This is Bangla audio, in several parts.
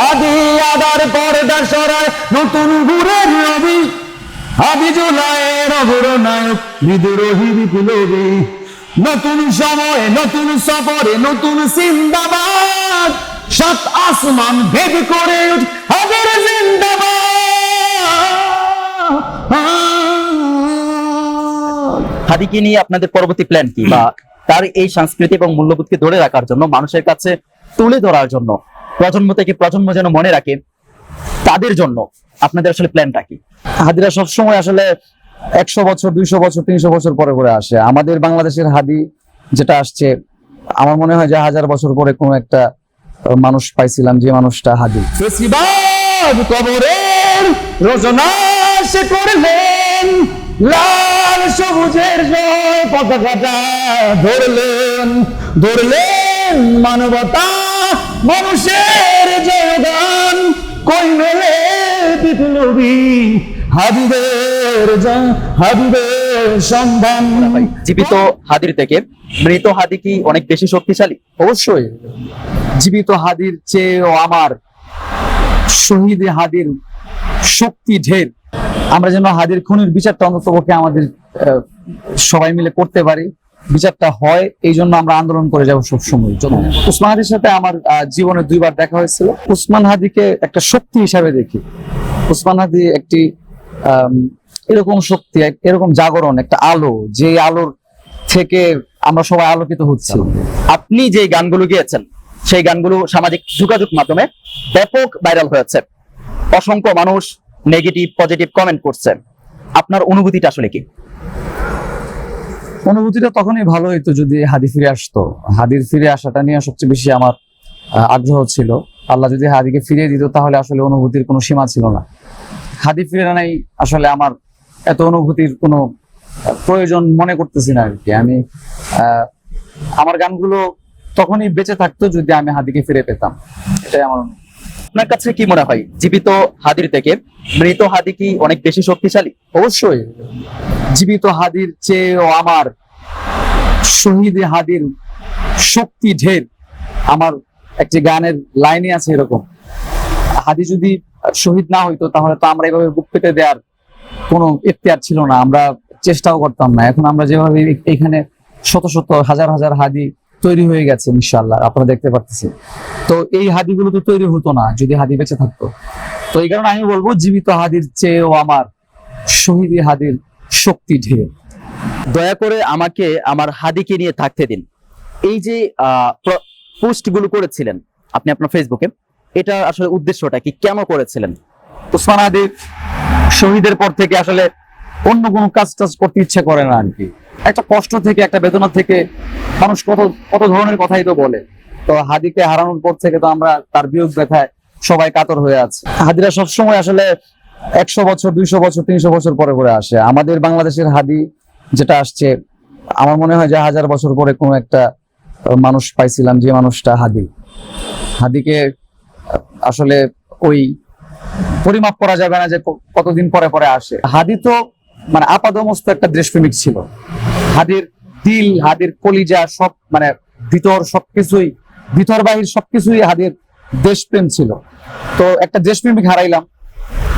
আদি আদার পর্দা সরায় নতুন গুরের রবি, আদি জুলাইয়ের অগ্রনায়ক বিদ্রোহী বিপ্লবী। নতুন সময়ে নতুন সফরে নতুন জিন্দাবাদ, সাত আসমান ভেদ করে হাজার জিন্দাবাদ। হাদিকে নিয়ে আপনাদের পরবর্তী প্ল্যান কি, বা তার এই সংস্কৃতি এবং মূল্যবোধকে ধরে রাখার জন্য, মানুষের কাছে তুলে ধরার জন্য, প্রজন্ম থেকে প্রজন্ম যেন মনে রাখে, তাদের জন্য আপনাদের আসলে প্ল্যানটা কি? হাদিরা সবসময় আসলে 100 বছর 200 বছর 300 বছর পরে পরে আসে। আমাদের বাংলাদেশের হাদি যেটা আসছে, আমার মনে হয় যে 1000 বছর পরে কোন একটা মানুষ পাইছিলাম, যে মানুষটা হাদি। ফেসিবাদ কবরের রচনা সে করলেন, লাল সবুজের জয় পতাকাটা ধরলেন, ধরলেন মানবতা মানুষের জয়গান, কই মেলে বিপ্লবী হাদিদের সন্ধান। জীবিত হাদির থেকে মৃত হাদি কি অনেক বেশি শক্তিশালী? অবশ্যই জীবিত হাদির চেয়েও আমার শহীদ হাদির শক্তি ঢের। আমরা যেন হাদির খুনের বিচারটা অন্ততপক্ষে আমাদের সবাই মিলে করতে পারি, বিচারটা হয়, এই জন্য আমরা আন্দোলন করে যাবো সবসময়। উসমান হাদির সাথে আমার জীবনে 2 বার দেখা হয়েছিল। উসমান হাদিকে একটা শক্তি হিসাবে দেখি। উসমান হাদি একটি এরকম শক্তি, এরকম জাগরণ, একটা আলো, যে আলোর থেকে আমরা সবাই আলোকিত হচ্ছি। আপনি যে গানগুলো গেয়েছেন সেই গানগুলো সামাজিক যোগাযোগ মাধ্যমে ব্যাপক ভাইরাল হয়েছে, অসংখ্য মানুষ নেগেটিভ পজিটিভ কমেন্ট করছে। আপনার অনুভূতিটা আসলে কি? অনুভূতিটা তখনই ভালো হইতো যদি হাদি ফিরে আসতো। হাদির ফিরে আসাটা নিয়ে সবচেয়ে বেশি আমার আগ্রহ ছিল। আল্লাহ যদি হাদিকে ফিরিয়ে দিত তাহলে আসলে অনুভূতির কোনো সীমা ছিল না। হাদি ফিরে নাই আসলে আমার এত অনুভূতির কোনো প্রয়োজন মনে করতেছি না আর কি। আমি আমার গানগুলো তখনই বেঁচে থাকতো যদি আমি হাদিকে ফিরে পেতাম, এটাই আমার। আপনার কাছে কি মনে হয়, জীবিত হাদির থেকে মৃত হাদি কি অনেক বেশি শক্তিশালী? অবশ্যই জীবিত হাদির চেয়েও আমার শহীদ হাদির শক্তি ঢের। আমার একটি গানের লাইনে আছে এরকম, হাদি যদি শহীদ না হইতো তাহলে তো আমরা এইভাবে বুক পেতে দেওয়ার কোনো ইখতিয়ার ছিল না, আমরা চেষ্টাও করতাম না। এখন আমরা যেভাবে এখানে শত শত হাজার হাজার হাদি তৈরি হয়ে গেছে ইনশাআল্লাহ, আপনারা দেখতে পাচ্ছেন। তো এই হাদিগুলো তো তৈরি হতো না যদি হাদি বেঁচে থাকতো। তো এই কারণে আমি বলবো জীবিত হাদির চেয়েও আমার শহীদ হাদির শক্তি ঢের। দয়া করে আমাকে আমার হাদিকে নিয়ে থাকতে দিন। এই যে পোস্ট গুলো করেছিলেন আপনি আপনার ফেসবুকে, এটা আসলে উদ্দেশ্যটা কি, কেন করেছিলেন? উসমান হাদি শহীদের পর থেকে আসলে অন্য কোনো কাজ টাজ করতে ইচ্ছে করে না আর কি। একটা কষ্ট থেকে, একটা বেদনা থেকে মানুষ কত কত ধরনের কথাই তো বলে। তো হাদিকে হারানোর পর থেকে তো আমরা তার বিয়োগ ব্যথায় সবাই কাতর হয়ে আছে। হাদিরা সবসময় আসলে 100 বছর 200 বছর 300 বছর পরে পরে আসে। আমাদের বাংলাদেশের হাদি যেটা আসছে, আমার মনে হয় যে 1000 বছর পরে কোন একটা মানুষ পাইছিলাম, যে মানুষটা হাদি। হাদিকে আসলে ওই পরিমাপ করা যাবে না যে কতদিন পরে পরে আসে। হাদি তো মানে আপাদমস্ত একটা দেশপ্রেমিক ছিল। হাদির দিল, হাদির কলিজা সব, মানে ভিতর সবকিছুই, ভিতর বাহির সবকিছুই হাদির দেশপ্রেম ছিল। তো একটা দেশপ্রেমিক হারাইলাম।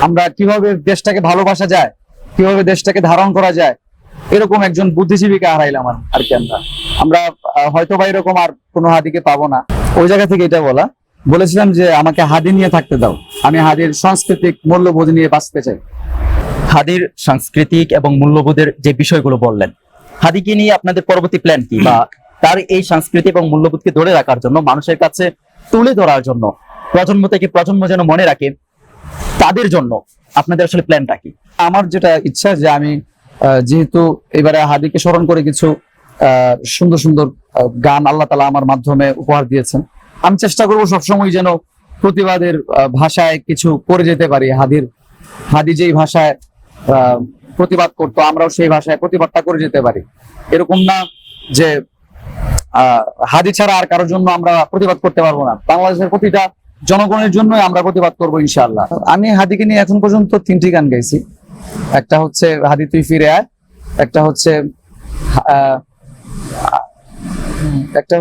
আমরা কিভাবে দেশটাকে ভালোবাসা যায়, কিভাবে দেশটাকে ধারণ করা যায়, এরকম একজন বুদ্ধিজীবীকে হারাইলাম আর কি। আমরা হয়তো বা এরকম আর কোনো হাদিকে পাবো না। ওই জায়গা থেকে এটা বলেছিলাম যে আমাকে হাদি নিয়ে থাকতে দাও, আমি হাদির সাংস্কৃতিক মূল্যবোধ নিয়ে বাঁচতে চাই। হাদির সাংস্কৃতিক এবং মূল্যবোধের যে বিষয়গুলো বললেন, হাদিকে নিয়ে আপনাদের পরবর্তী প্ল্যান কি, বা তার এই সংস্কৃতি এবং মূল্যবোধকে ধরে রাখার জন্য, মানুষের কাছে তুলে ধরার জন্য, প্রজন্ম থেকে প্রজন্ম যেন মনে রাখে, তাদের জন্য আপনাদের আসলে প্ল্যানটা কি? আমার যেটা ইচ্ছা যে আমি যেহেতু এবারে হাদিকে স্মরণ করে কিছু সুন্দর সুন্দর গান আল্লাহ তাআলা আমার মাধ্যমে উপহার দিয়েছেন, আমি চেষ্টা করবো সবসময় যেন প্রতিবাদের ভাষায় কিছু করে যেতে পারি। হাদি যেই ভাষায় প্রতিবাদ করতো, আমরাও সেই ভাষায় প্রতিবাদটা করে যেতে পারি। এরকম না যে হাদি ছাড়া আর কারোর জন্য আমরা প্রতিবাদ করতে পারবো না। বাংলাদেশের প্রতিটা জনগণের জন্য আমরা প্রতিবাদ করবো ইনশাআল্লাহ। আমি হাদিকে নিয়ে এখন পর্যন্ত 3টি গান গাইছি। একটা হচ্ছে হাদি তুই ফিরে আয়, একটা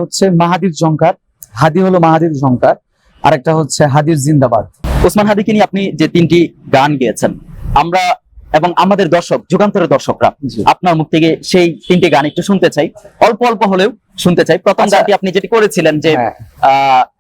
হচ্ছে মাহাদির ঝংকার, হাদি হলো মাহাদির ঝংকার, আরেকটা হচ্ছে হাদির জিন্দাবাদ। ওসমান হাদিকে নিয়ে আপনি যে 3টি গান গেয়েছেন, আমরা এবং আমাদের দর্শক, যুগান্তরের দর্শকরা জি। আপনার মুখ থেকে সেই 3টি গান একটু শুনতে চাই, অল্প অল্প হলেও শুনতে চাই। প্রথম আচ্ছা। গানটি আপনি যেটি করেছিলেন যে হ্যাঁ।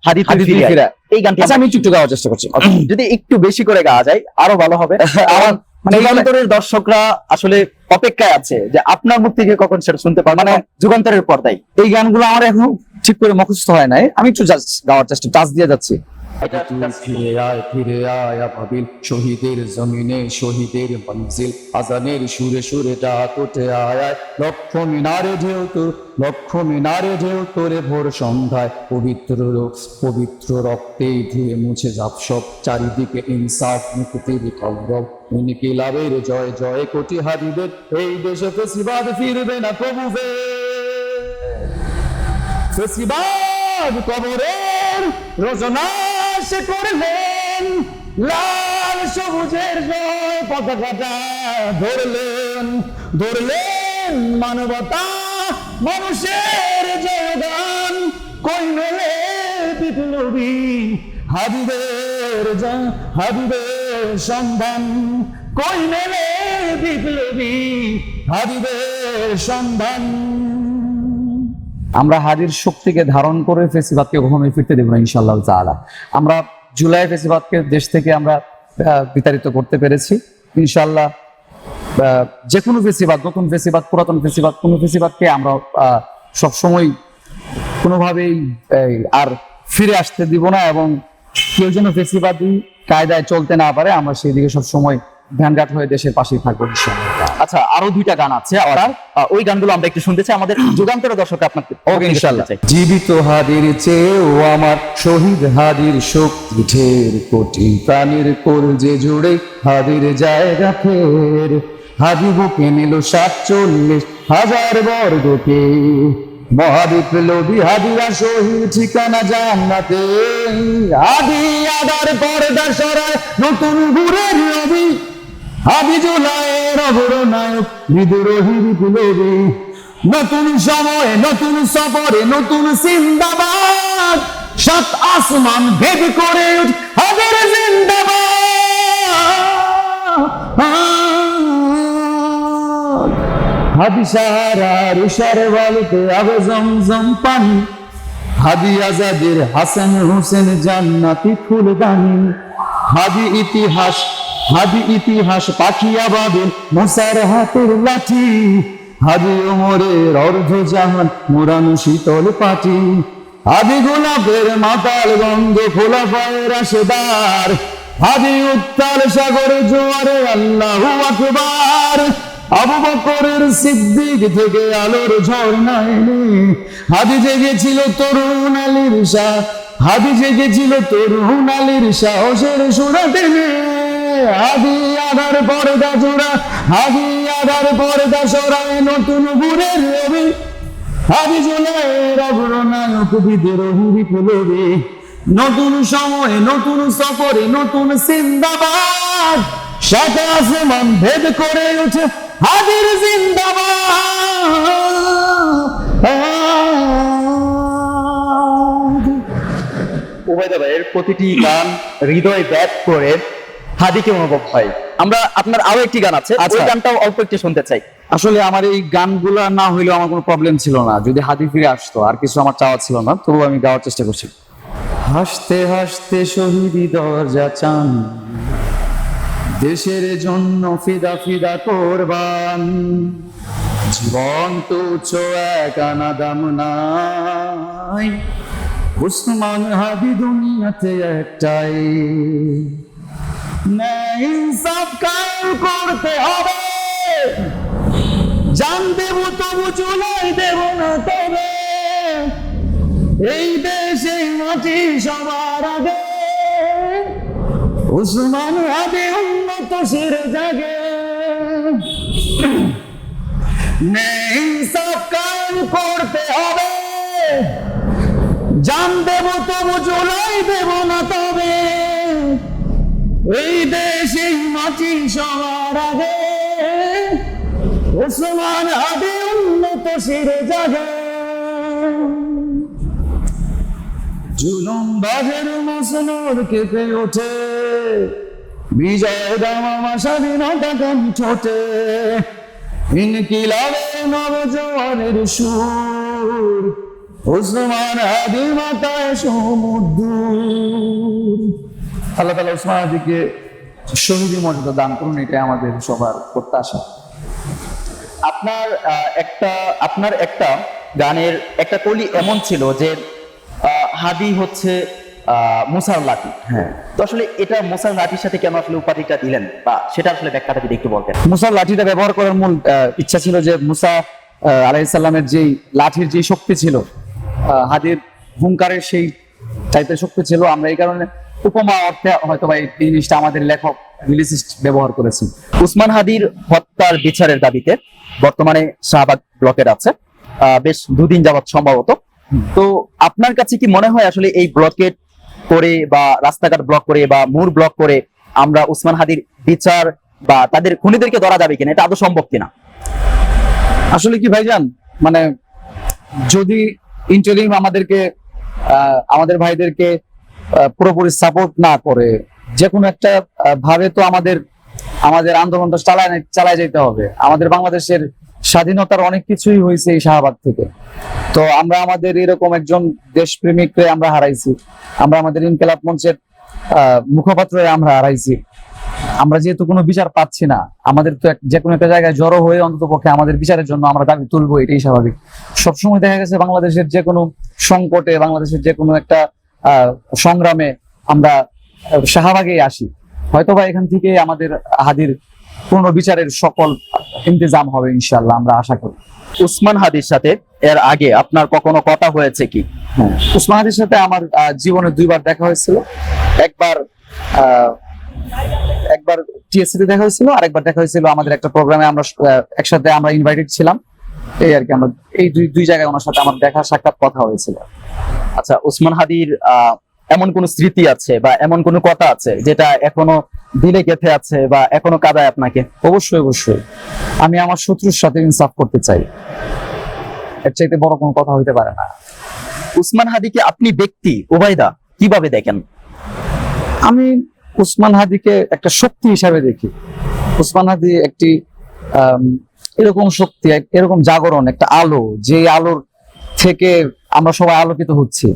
হাদি তুই হাদি তুই ফিরে আয়, ফিরে আয়। এই গানটি আচ্ছা, আমি একটু গাওয়ার চেষ্টা করছি। যদি একটু বেশি করে গাওয়া যায় আরো ভালো হবে। আমার মানে এই গানে- যুগান্তরের দর্শকরা আসলে অপেক্ষায় আছে যে আপনার মুখ থেকে কখন সেটা শুনতে পারবে, মানে যুগান্তরের পর্দায়। এই গানগুলো আমার এখন ঠিক করে মুখস্থ হয় নাই, আমি একটু জাস্ট গাওয়ার চেষ্টা, টাচ দিয়ে যাচ্ছি। তুই ফিরে আয় আবাবিল, শহীদের জমিনে শহীদের মঞ্জিল, আজানের সুরে সুরে ডাক ওঠে আয় আয়, লক্ষ মিনারে ঢেউ তোর, লক্ষ মিনারে ঢেউ তোরে ভোর সন্ধ্যায়, পবিত্র রক্তে ধুয়ে মুছে যাপ সব, চারিদিকে ইনসাফ মুক্তির কলরব, ইনকিলাবের জয় জয় কোটি হাবিবের, এই দেশে ফেসিবাদ ফিরবে না কবু ফেসিবাদ কবরের রচনা সে করলেন, লাল সবুজের জয় পতাকাটা ধরলেন মানবতা মানুষের জয়গান, কই মেলে বিপ্লবী হাবিবের সন্ধান, কই মেলে বিপ্লবী হাবিবের সন্ধান। আমরা হাদির শক্তিকে ধারণ করে ফেসিবাদকে কখনোই ফিরতে দেব না ইনশাআল্লাহ তাআলা। আমরা জুলাই ফেসিবাদকে দেশ থেকে আমরা বিতাড়িত করতে পেরেছি ইনশাআল্লাহ। যে কোনো ফেসিবাদ, নতুন ফেসিবাদ, পুরাতন ফেসিবাদ, কোনো ফেসিবাদকে আমরা সবসময় কোনোভাবেই আর ফিরে আসতে দিব না, এবং কেউ যেন ফেসিবাদী কায়দায় চলতে না পারে, আমরা সেই দিকে সবসময় ভ্যানগার্ড হয়ে দেশের পাশেই থাকবো ইনশাআল্লাহ। আচ্ছা, আরো 2টা গান আছে, আর ওই গানগুলো আমরা একটু শুনতে চাই, আমাদের যুগান্তরের দর্শক আপনাকে ওকে, ইনশাআল্লাহ। জীবিত হাদির চেয়েও আমার শহীদ হাদির শক্তি ঢের, কোটি প্রাণীর কলজে জুড়ে হাদির জায়গা ফের, হাদি বুকে নিল 47,000 বর্গকে, মহাবিপ্লবী হাদিরা শহীদ ঠিকানা জান্নাতে, হাদি আদার পর্দা সরায় নতুন ঘুরের রবি, হাদি জুলাইয়ের অগ্রনায়ক বিদ্রোহী বিপ্লবী, নতুন সময়ে নতুন সফরে নতুন জিন্দাবাদ, 7 আসমান ভেদ করে উঠ হাদির জিন্দাবাদ, হাদি সাহারার উষার বলতে আবে জমজম পানি, হাদি আজাদের হাসান হোসেন জান্নাতি ফুলদানি, হাদি ইতিহাস পাখিয়া বাবেল মোসার হাতের লাঠি, হাদি ওমরের অর্ধ জাহান মোরানো শীতল পাটি, হাদি গোলাপের মাতাল গন্ধ খোলা পায়ের আশেদার, হাদি উত্তাল সাগর জোয়ারে আল্লাহু আকবার, আবু বকরের সিদ্দিক থেকে আলোর ঝর্ণা এনে, হাদি জেগেছিল তরুণ আলীর শাহ, হাদি জেগেছিল তরুণ আলীর সাহসের সুরা টেনে, হাদি আধার পর্দা জোড়া, হাদি আধার পর্দা সরায় নতুন ভোরের রবি, হাদি জুলাইয়ের অগ্রনায়ক বিদ্রোহী বিপ্লবী, নতুন সময়ে নতুন সফরে নতুন জিন্দাবাদ, 7 আসমান ভেদ করে উঠে হাদির জিন্দাবাদ। উবাইদা ভাইয়ের প্রতিটি গান হৃদয় ব্যাপ করে হাদিকে অনুভব হয়। আমরা আপনার আরো একটি গান আছে, আচ্ছা। ওই গানটাও অল্প একটু শুনতে চাই। আসলে আমার এই গানগুলো না হইলেও আমার কোনো প্রবলেম ছিল না, যদি হাদি ফিরে আসতো আর কিছু আমার চাওয়া ছিল না, তবুও আমি গাওয়ার চেষ্টা করছি। হাসতে হাসতে শহীদি দরজা চান, দেশের জন্য ফিদা ফিদা কোরবান, জীবন তো একানা দাম নাই, উসমান হাদি দুনিয়াতে একটাই, ন্যায় ইনসাফ কায়েম করতে হবে, জান দেব তবু চুলাই দেব না তবে, এই দেশে মাটি সবার আগে, উসমান হাদি উন্নত শির জাগে, ন্যায় ইনসাফ কায়েম করতে হবে, জান দেব তবু চুলাই দেব না তবে, এই দেশে মাটি সবার আগে, উসমান হাদি উন্নত শির জাগে। জুলুম বাজের মসনর কেঁপে ওঠে, বিজয় দামামা স্বাধীনতা কণ্ঠে, ইনকিলাবের নবজোয়ারের সুর, উসমান হাদি মাতায় সমুদ্র। আল্লাহ তাআলা উসমান হাদিকে শহীদি মর্যাদা দান করুন, এটাই আমাদের সবার প্রত্যাশা। আপনার একটা গানের একটা কলি এমন ছিল যে হাদি হচ্ছে মুসার লাঠি। হ্যাঁ, তো আসলে এটা মুসার লাঠির সাথে কেন আসলে উপাধিটা দিলেন, বা সেটা আসলে ব্যাখ্যাটা যদি একটু বলতেন। মুসার লাঠিটা ব্যবহার করার মূল ইচ্ছা ছিল যে মুসা আলাইহিস সালামের যেই লাঠির যে শক্তি ছিল, হাদির হুঙ্কারের সেই টাইপের শক্তি ছিল। আমরা এই কারণে উপমা অর্থে হয়তো বা এই জিনিসটা আমাদের লেখক লিরিসিস্ট ব্যবহার করেছেন। উসমান হাদির হত্যার বিচারের দাবিতে বর্তমানে শাহবাগ ব্লকের আছে বেশ দুদিন যাবত সম্ভবত। তো আপনার কাছে কি মনে হয় আসলে এই ব্লকেট করে বা রাস্তাঘাট ব্লক করে বা মোড় ব্লক করে আমরা উসমান হাদির বিচার বা তাদের খুনিদেরকে ধরা যাবে কিনা, এটা আদৌ সম্ভব কিনা? আসলে কি ভাইজান, মানে যদি ইন্টারিম আমাদেরকে আমাদের ভাইদেরকে পুরোপুরি সাপোর্ট না করে, যে কোনো একটা ভাবে তো আমাদের আন্দোলনটা চালায় যেতে হবে। আমাদের বাংলাদেশের স্বাধীনতার অনেক কিছুই হয়েছে এই শাহবাগ থেকে। তো আমরা আমাদের এরকম একজন দেশপ্রেমিককে আমরা হারাইছি, আমরা আমাদের ইনকিলাব মঞ্চের মুখপাত্রে আমরা হারাইছি। আমরা যেহেতু কোনো বিচার পাচ্ছি না, আমাদের তো যে কোনো একটা জায়গায় জড়ো হয়ে অন্তত পক্ষে আমাদের বিচারের জন্য আমরা দাবি তুলবো, এটাই স্বাভাবিক। সবসময় দেখা গেছে বাংলাদেশের যে কোনো সংকটে, বাংলাদেশের যে কোনো একটা সংগ্রামে আমরা শাহবাগেই আসি। হয়তোবা এখান থেকে আমাদের হাদির পূর্ণ বিচারের সকল ইন্তজাম হবে ইনশাআল্লাহ, আমরা আশা করি। উসমান হাদির সাথে এর আগে আপনার কখনো কথা হয়েছে কি? হ্যাঁ, উসমান হাদির সাথে আমার জীবনে 2বার দেখা হয়েছিল। একবার টিএসসি তে দেখা হয়েছিল, আর একবার দেখা হয়েছিল আমাদের একটা প্রোগ্রামে আমরা একসাথে আমরা ইনভাইটেড ছিলাম। এই আর কি, আমরা এই দুই জায়গায় ওনার সাথে আমার দেখা সাক্ষাৎ কথা হয়েছিল। আচ্ছা, উসমান হাদির এমন কোন স্মৃতি আছে বা এমন কোন কথা আছে যেটা এখনো দিলে গেঁথে আছে বা এখনো কাঁদায় আপনাকে? অবশ্যই অবশ্যই, আমি আমার শত্রুর সাথে ইনসাফ করতে চাই, এর চাইতে বড় কোনো কথা হইতে পারে না। উসমান হাদিকে আপনি ব্যক্তি ওবায়দা কিভাবে দেখেন? আমি উসমান হাদিকে একটা শক্তি হিসাবে দেখি। উসমান হাদি একটি এরকম শক্তি, এরকম জাগরণ, একটা আলো, যে আলোর থেকে আমরা সবাই আলোকিত হচ্ছি।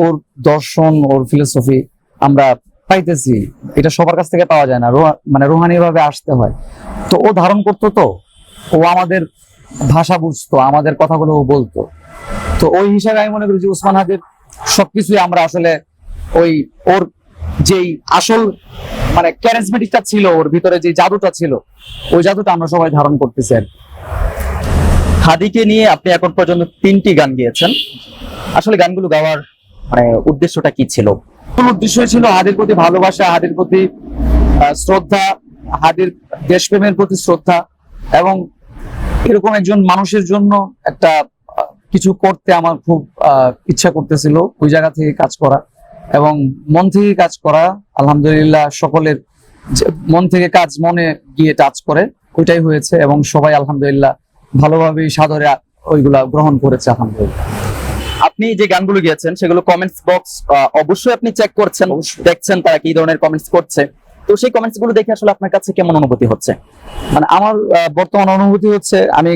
ওর দর্শন, ওর ফিলোসফি আমরা পাইতেছি, এটা সবার কাছ থেকে পাওয়া যায় না, মানে রুহানি ভাবে আসতে হয়। তো ও ধারণ করতো, তো ও আমাদের ভাষা বুঝতো, আমাদের কথাগুলো ও বলতো। তো ওই হিসাবে আমি মনে করি যে উসমান হাদির সবকিছুই আমরা আসলে ওর যেই আসল মানে ক্যারিজমেটিকটা ছিল, ওর ভিতরে যে জাদুটা ছিল, ওই জাদুটা আমরা সবাই ধারণ করতেছি আর কি। হাদিকে নিয়ে আপনি এখন পর্যন্ত 3টি গান গেয়েছেন। আসলে গানগুলো গাওয়ার মানে উদ্দেশ্যটা কি ছিল? মূল উদ্দেশ্য ছিল হাদির প্রতি ভালোবাসা, হাদির প্রতি শ্রদ্ধা, হাদির দেশপ্রেমের প্রতি শ্রদ্ধা, এবং এরকম একজন মানুষের জন্য একটা কিছু করতে আমার খুব ইচ্ছা করতেছিল। ওই জায়গা থেকে কাজ করা এবং মন থেকে কাজ করা, আলহামদুলিল্লাহ সকলের মন থেকে কাজ মনে গিয়ে টাচ করে, ওইটাই হয়েছে। এবং সবাই আলহামদুলিল্লাহ ভালোভাবে সাদরে ওইগুলা গ্রহণ করেছে আলহামদুলিল্লাহ। আপনি যে গানগুলো গিয়েছেন সেগুলো কমেন্টস বক্স অবশ্যই আপনি চেক করছেন, দেখছেন তারা কি ধরনের কমেন্টস করছে। তো সেই কমেন্টস গুলো দেখে আসলে আপনার কাছে কেমন অনুভূতি হচ্ছে? মানে আমার বর্তমান অনুভূতি হচ্ছে, আমি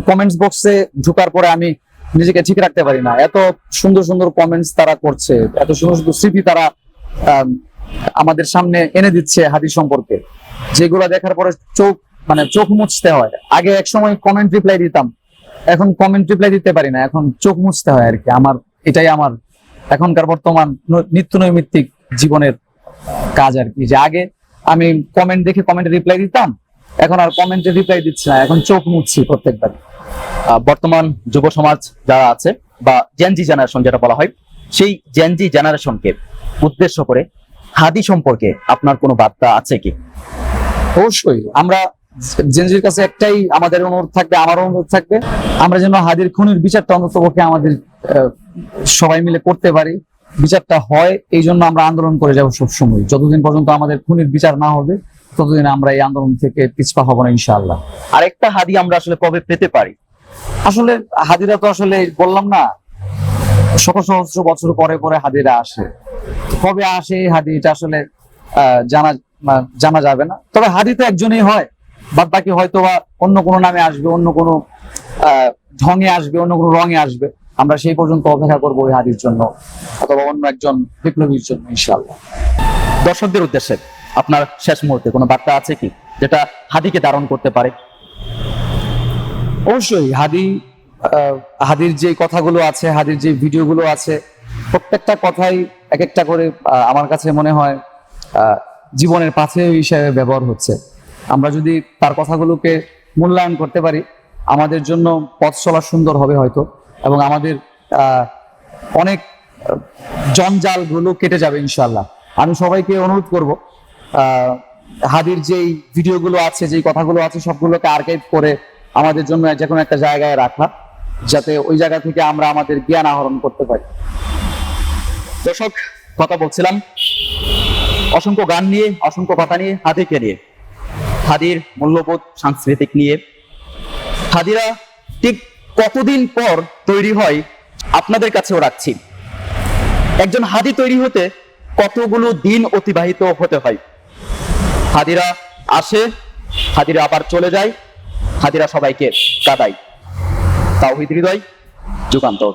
কমেন্টস বক্সে ঢোকার পরে আমি নিজেকে ঠিক রাখতে পারি না। এত সুন্দর সুন্দর কমেন্টস তারা করছে, এত সুন্দর সুন্দর স্মৃতি তারা আমাদের সামনে এনে দিচ্ছে হাদি সম্পর্কে, যেগুলো দেখার পরে চোখ মুছতে হয়। আগে এক সময় কমেন্ট রিপ্লাই দিতাম, এখন কমেন্ট রিপ্লাই দিতে পারি না, এখন চোখ মুছতে হয় আর কি। এটাই আমার এখনকার বর্তমান নিত্য নৈমিত্তিক জীবনের কাজ আর কি। যে আগে আমি কমেন্ট দেখে কমেন্টে রিপ্লাই দিতাম, এখন আর কমেন্টে রিপ্লাই দিচ্ছি না, এখন চোখ মুছছি প্রত্যেকবার। বর্তমান যুব সমাজ যারা আছে বা জেনজি জেনারেশন যেটা বলা হয়, সেই জেনজি জেনারেশনকে উদ্দেশ্য করে হাদি সম্পর্কে আপনার কোনো বার্তা আছে কি? অবশ্যই, আমরা জেনজির কাছে একটাই আমাদের অনুরোধ থাকবে, আমার অনুরোধ থাকবে, আমরা যেন হাদির খুনির বিচারটা অন্ততপক্ষে আমাদের সবাই মিলে করতে পারি, বিচারটা হয়। এই জন্য আমরা আন্দোলন করে যাবো সবসময়। যতদিন পর্যন্ত আমাদের খুনির বিচার না হবে, ততদিন আমরা এই আন্দোলন থেকে পিছপা হব না ইনশাআল্লাহ। আরেকটা হাদি আমরা আসলে কবে পেতে পারি? আসলে হাদিরা তো আসলে বললাম না, শত সহস্র বছর পরে পরে হাদিরা আসে। কবে আসে এই হাদি, এটা আসলে জানা যাবে না। তবে হাদি তো একজনই হয়, বাদ বাকি হয়তো বা অন্য কোনো নামে আসবে, অন্য কোনো ঢঙে আসবে, অন্য কোনো রঙে আসবে। আমরা সেই পর্যন্ত অপেক্ষা করবো ওই হাদির জন্য, অথবা অন্য একজন বিপ্লবীর জন্য, ইনশাআল্লাহ। দর্শকদের উদ্দেশ্যে আপনার শেষ মুহূর্তে কোনো বার্তা আছে কি যেটা হাদিকে ধারণ করতে পারে? অবশ্যই হাদির যে কথাগুলো আছে, হাদির যে ভিডিওগুলো আছে, প্রত্যেকটা কথাই এক একটা করে আমার কাছে মনে হয় জীবনের পাথে হিসেবে ব্যবহার হচ্ছে। আমরা যদি তার কথাগুলোকে মূল্যায়ন করতে পারি, আমাদের জন্য পথ চলা সুন্দর হবে হয়তো, এবং আমাদের অনেক জঞ্জাল গুলো কেটে যাবে ইনশাআল্লাহ। আমি সবাইকে অনুরোধ করব, হাদির যেই ভিডিওগুলো আছে, যেই কথাগুলো আছে, সবগুলোকে আর্কাইভ করে আমাদের জন্য যে কোনো একটা জায়গায় রাখা, যাতে ওই জায়গা থেকে আমরা আমাদের জ্ঞান আহরণ করতে পারি। দর্শক, কথা বলছিলাম অসংখ্য গান নিয়ে, অসংখ্য কথা নিয়ে, হাদিকে নিয়ে, হাদির মূল্যবোধ, সাংস্কৃতিক নিয়ে। হাদিরা ঠিক কতদিন পর তৈরি হয় আপনাদের কাছেও রাখছি। একজন হাদি তৈরি হতে কতগুলো দিন অতিবাহিত হতে হয়। হাদিরা আসে, হাদিরা আবার চলে যায়, হাদিরা সবাইকে কাঁদায়। তাওহীদ হৃদয়, যুগান্তর।